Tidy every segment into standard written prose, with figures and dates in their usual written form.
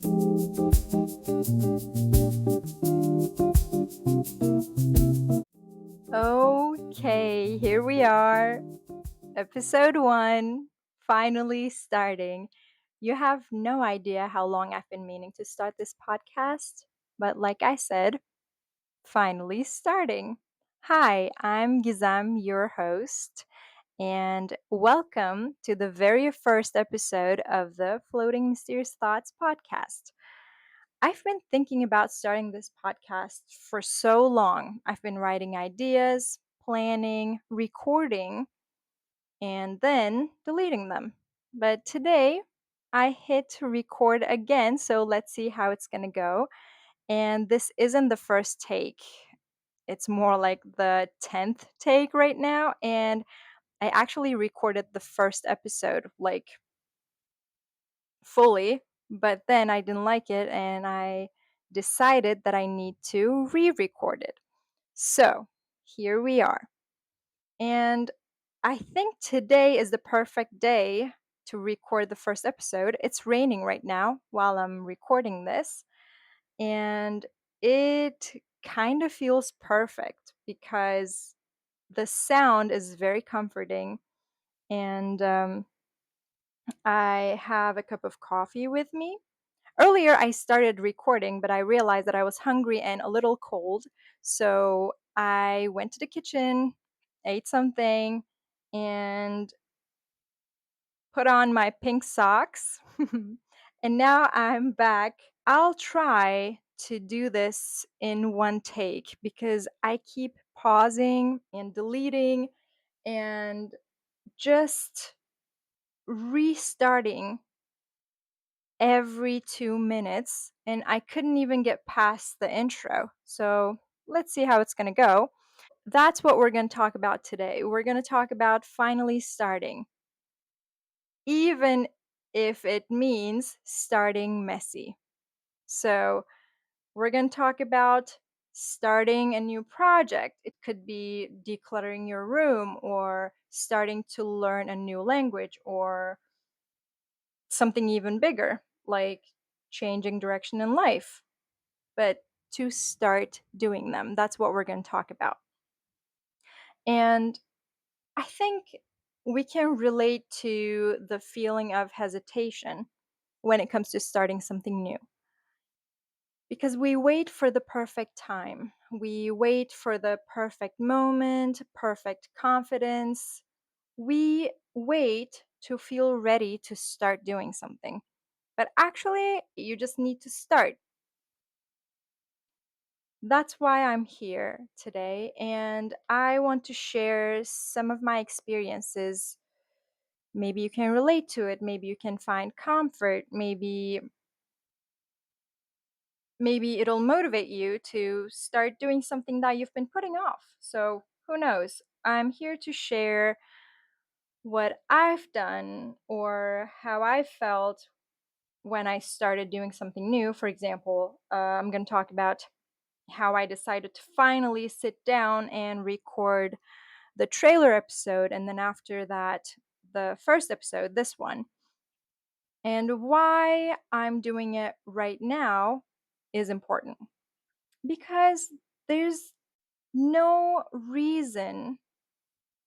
Okay, here we are. Episode 1, finally starting. You have no idea how long I've been meaning to start this podcast, but like I said, finally starting. Hi, I'm Gizam, your host, and welcome to the very first episode of the Floating Mysterious Thoughts podcast. I've been thinking about starting this podcast for so long. I've been writing ideas, planning, recording, and then deleting them. But today, I hit record again, so let's see how it's going to go. And this isn't the first take, it's more like the 10th take right now. And I actually recorded the first episode, like fully, but then I didn't like it and I decided that I need to re record it. So here we are. And I think today is the perfect day to record the first episode. It's raining right now while I'm recording this, and it kind of feels perfect because the sound is very comforting and I have a cup of coffee with me. Earlier, I started recording, but I realized that I was hungry and a little cold. So I went to the kitchen, ate something, and put on my pink socks. And now I'm back. I'll try to do this in one take because I keep pausing and deleting and just restarting every 2 minutes, and I couldn't even get past the intro. So let's see how it's going to go. That's what we're going to talk about today. We're going to talk about finally starting, even if it means starting messy. So we're going to talk about starting a new project. It could be decluttering your room or starting to learn a new language or something even bigger, like changing direction in life. But to start doing them. That's what we're going to talk about. And I think we can relate to the feeling of hesitation when it comes to starting something new. Because we wait for the perfect time. We wait for the perfect moment, perfect confidence. We wait to feel ready to start doing something. But actually, you just need to start. That's why I'm here today, and I want to share some of my experiences. Maybe you can relate to it, maybe you can find comfort, maybe it'll motivate you to start doing something that you've been putting off. So, who knows? I'm here to share what I've done or how I felt when I started doing something new. For example, I'm going to talk about how I decided to finally sit down and record the trailer episode, and then after that, the first episode, this one. And why I'm doing it right now is important because there's no reason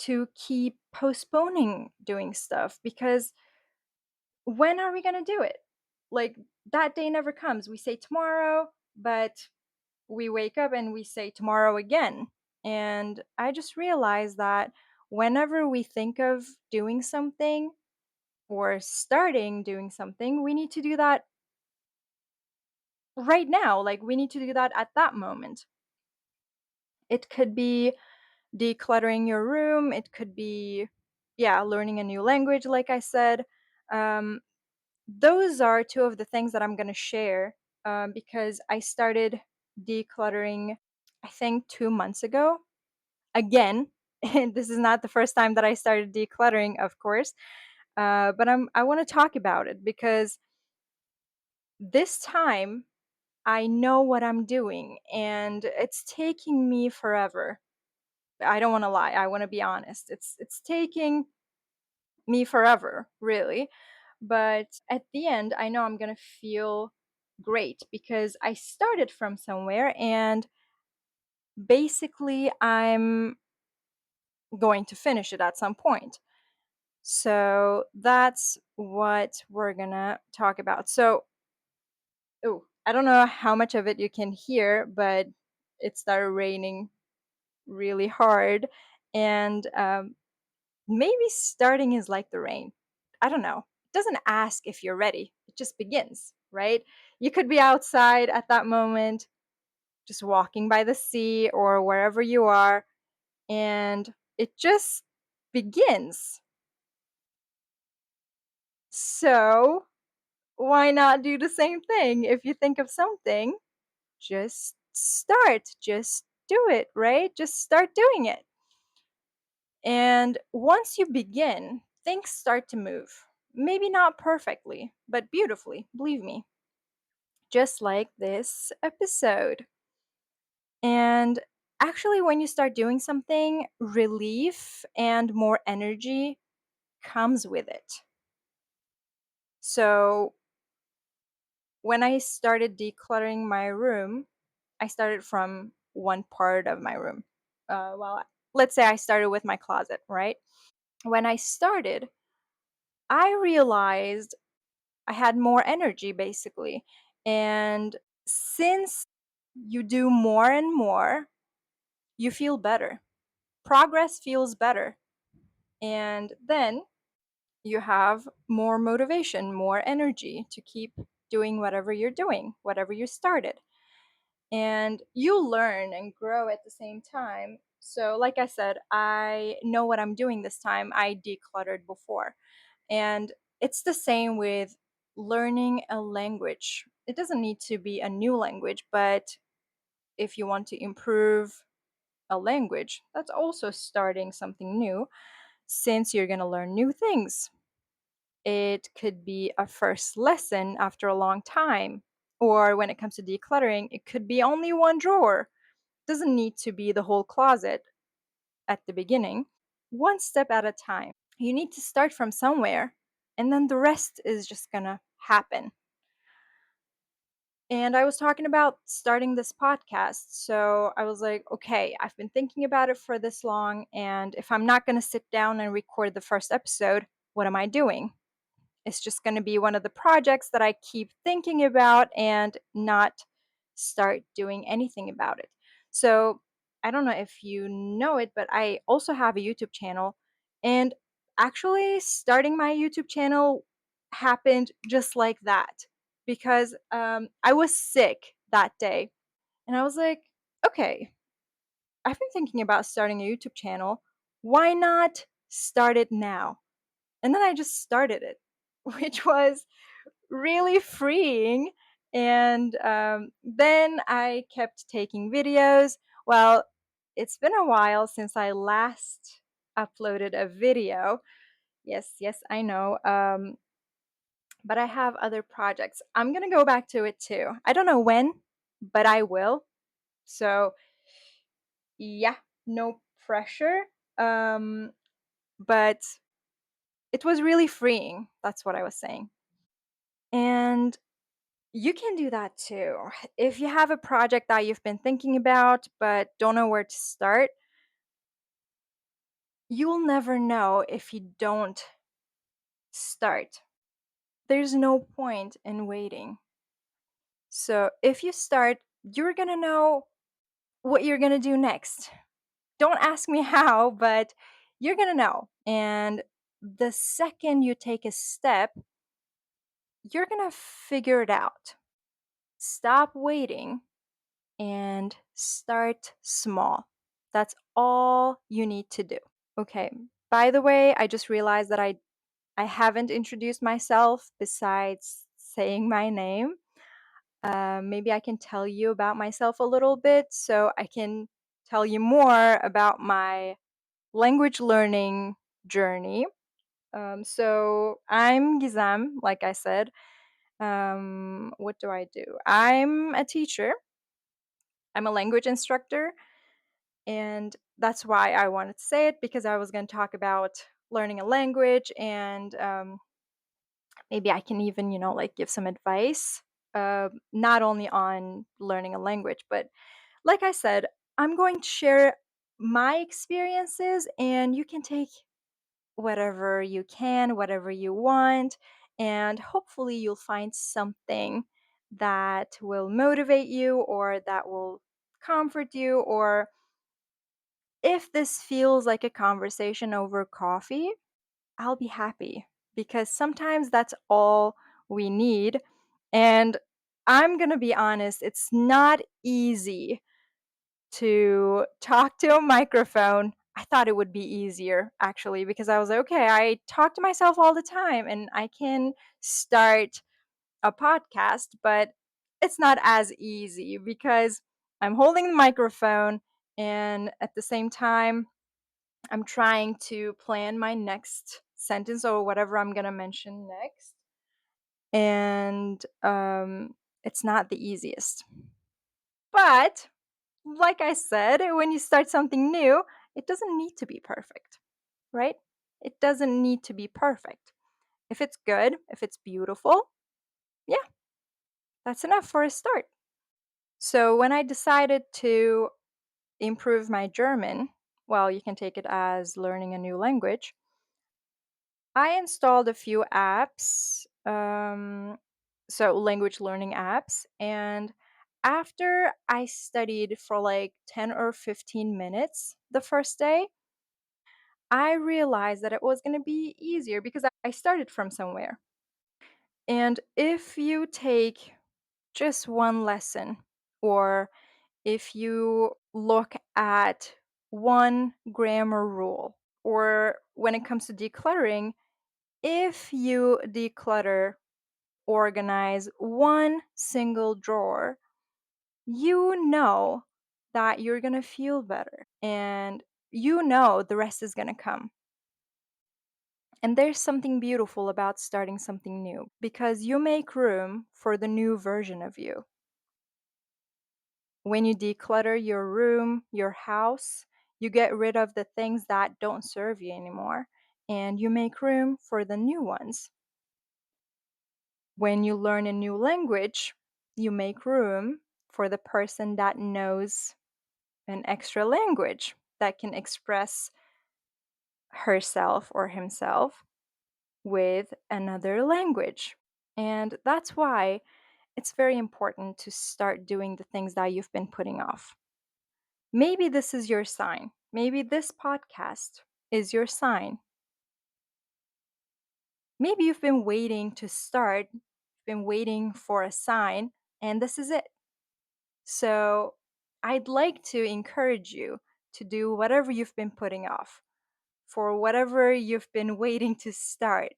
to keep postponing doing stuff because when are we going to do it? Like, that day never comes. We say tomorrow, but we wake up and we say tomorrow again. And I just realized that whenever we think of doing something or starting doing something, we need to do that right now. Like, we need to do that at that moment. It could be decluttering your room, it could be, yeah, learning a new language, like I said. Um, those are two of the things that I'm going to share because I started decluttering, I think, 2 months ago again. And this is not the first time that I started decluttering, of course. But I want to talk about it because this time I know what I'm doing and it's taking me forever. I don't want to lie. I want to be honest. It's taking me forever, really. But at the end, I know I'm going to feel great because I started from somewhere and basically I'm going to finish it at some point. So that's what we're gonna talk about. So, oh, I don't know how much of it you can hear, but it started raining really hard. And maybe starting is like the rain. I don't know. It doesn't ask if you're ready, it just begins, right? You could be outside at that moment, just walking by the sea or wherever you are, and it just begins. So, why not do the same thing? If you think of something, just start, just do it, right? Just start doing it. And once you begin, things start to move. Maybe not perfectly, but beautifully, believe me. Just like this episode. And actually, when you start doing something, relief and more energy comes with it. So, when I started decluttering my room, I started from one part of my room. Well, let's say I started with my closet, right? When I started, I realized I had more energy basically. And since you do more and more, you feel better. Progress feels better. And then you have more motivation, more energy to keep doing whatever you're doing, whatever you started. And you learn and grow at the same time. So, like I said, I know what I'm doing this time. I decluttered before. And it's the same with learning a language. It doesn't need to be a new language, but if you want to improve a language, that's also starting something new since you're going to learn new things. It could be a first lesson after a long time. Or when it comes to decluttering, it could be only one drawer. Doesn't need to be the whole closet at the beginning. One step at a time. You need to start from somewhere, and then the rest is just gonna happen. And I was talking about starting this podcast. So I was like, okay, I've been thinking about it for this long. And if I'm not going to sit down and record the first episode, what am I doing? It's just going to be one of the projects that I keep thinking about and not start doing anything about it. So I don't know if you know it, but I also have a YouTube channel. And actually, starting my YouTube channel happened just like that because I was sick that day. And I was like, okay, I've been thinking about starting a YouTube channel. Why not start it now? And then I just started it, which was really freeing. And then I kept taking videos. Well, it's been a while since I last uploaded a video. Yes, yes, I know. But I have other projects. I'm going to go back to it too. I don't know when, but I will. So, yeah, no pressure. But it was really freeing. That's what I was saying. And you can do that too. If you have a project that you've been thinking about but don't know where to start, you'll never know if you don't start. There's no point in waiting. So if you start, you're gonna know what you're gonna do next. Don't ask me how, but you're gonna know. And the second you take a step, you're gonna figure it out. Stop waiting and start small. That's all you need to do. Okay. By the way, I just realized that I haven't introduced myself besides saying my name. Maybe I can tell you about myself a little bit so I can tell you more about my language learning journey. So I'm Gizem, like I said. What do I do? I'm a teacher. I'm a language instructor. And that's why I wanted to say it because I was going to talk about learning a language and maybe I can even, like give some advice. not only on learning a language, but like I said, I'm going to share my experiences, and you can take whatever you can, whatever you want, and hopefully you'll find something that will motivate you or that will comfort you, or if this feels like a conversation over coffee, I'll be happy because sometimes that's all we need. And I'm going to be honest, it's not easy to talk to a microphone. I thought it would be easier actually because I was like, okay, I talk to myself all the time and I can start a podcast, but it's not as easy because I'm holding the microphone and at the same time I'm trying to plan my next sentence or whatever I'm going to mention next. And it's not the easiest. But like I said, when you start something new, it doesn't need to be perfect, right? It doesn't need to be perfect. If it's good, if it's beautiful, yeah, that's enough for a start. So when I decided to improve my German, well, you can take it as learning a new language. I installed a few apps, so language learning apps, and after I studied for like 10 or 15 minutes the first day, I realized that it was going to be easier because I started from somewhere. And if you take just one lesson, or if you look at one grammar rule, or when it comes to decluttering, if you declutter, organize one single drawer, you know that you're going to feel better and you know the rest is going to come. And there's something beautiful about starting something new because you make room for the new version of you. When you declutter your room, your house, you get rid of the things that don't serve you anymore and you make room for the new ones. When you learn a new language, you make room for the person that knows an extra language that can express herself or himself with another language. And that's why it's very important to start doing the things that you've been putting off. Maybe this is your sign. Maybe this podcast is your sign. Maybe you've been waiting to start, been waiting for a sign, and this is it. So I'd like to encourage you to do whatever you've been putting off, for whatever you've been waiting to start.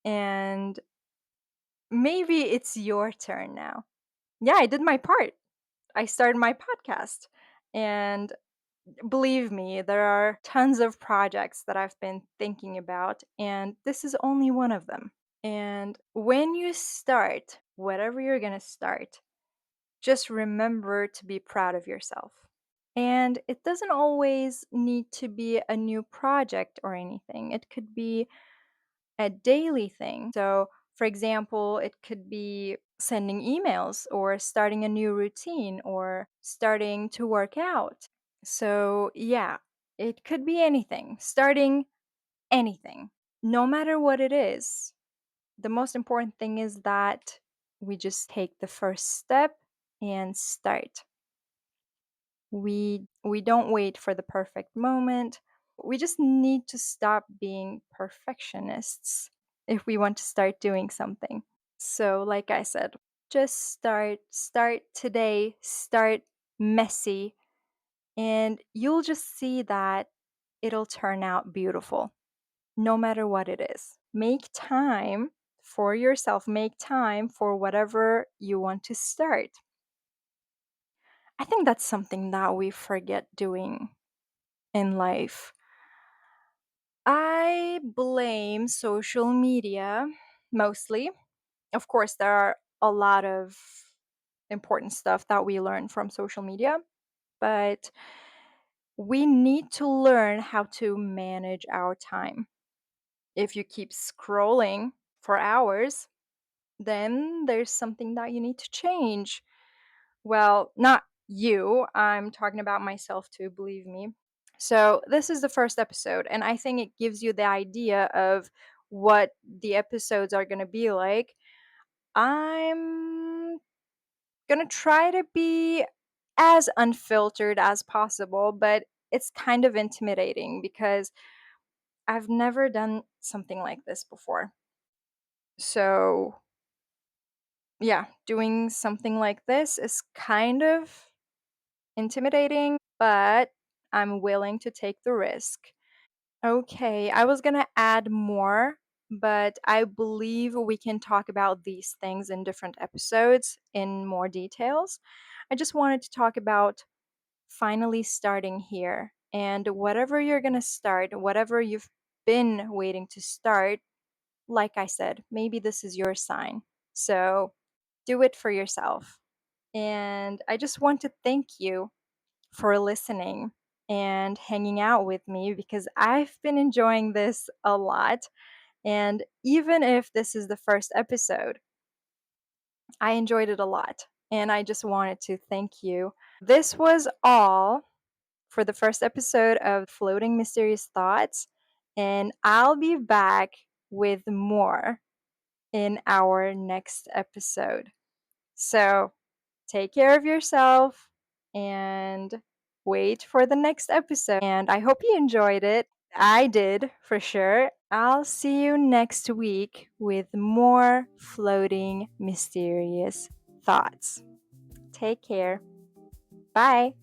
And maybe it's your turn now. Yeah, I did my part. I started my podcast. And believe me, there are tons of projects that I've been thinking about, and this is only one of them. And when you start, whatever you're going to start, just remember to be proud of yourself. And it doesn't always need to be a new project or anything. It could be a daily thing. So, for example, it could be sending emails or starting a new routine or starting to work out. So, yeah, it could be anything, starting anything, no matter what it is. The most important thing is that we just take the first step and start. We don't wait for the perfect moment. We just need to stop being perfectionists if we want to start doing something. So, like I said, just start today, start messy, and you'll just see that it'll turn out beautiful no matter what it is. Make time for yourself, make time for whatever you want to start. I think that's something that we forget doing in life. I blame social media mostly. Of course, there are a lot of important stuff that we learn from social media, but we need to learn how to manage our time. If you keep scrolling for hours, then there's something that you need to change. Well, not you, I'm talking about myself too, believe me. So, this is the first episode, and I think it gives you the idea of what the episodes are going to be like. I'm going to try to be as unfiltered as possible, but it's kind of intimidating because I've never done something like this before. So, yeah, doing something like this is kind of intimidating, but I'm willing to take the risk. Okay, I was gonna add more, but I believe we can talk about these things in different episodes in more details. I just wanted to talk about finally starting here. And whatever you're gonna start, whatever you've been waiting to start, like I said, maybe this is your sign. So do it for yourself. And I just want to thank you for listening and hanging out with me because I've been enjoying this a lot. And even if this is the first episode, I enjoyed it a lot. And I just wanted to thank you. This was all for the first episode of Floating Mysterious Thoughts. And I'll be back with more in our next episode. So take care of yourself and wait for the next episode. And I hope you enjoyed it. I did for sure. I'll see you next week with more floating mysterious thoughts. Take care. Bye.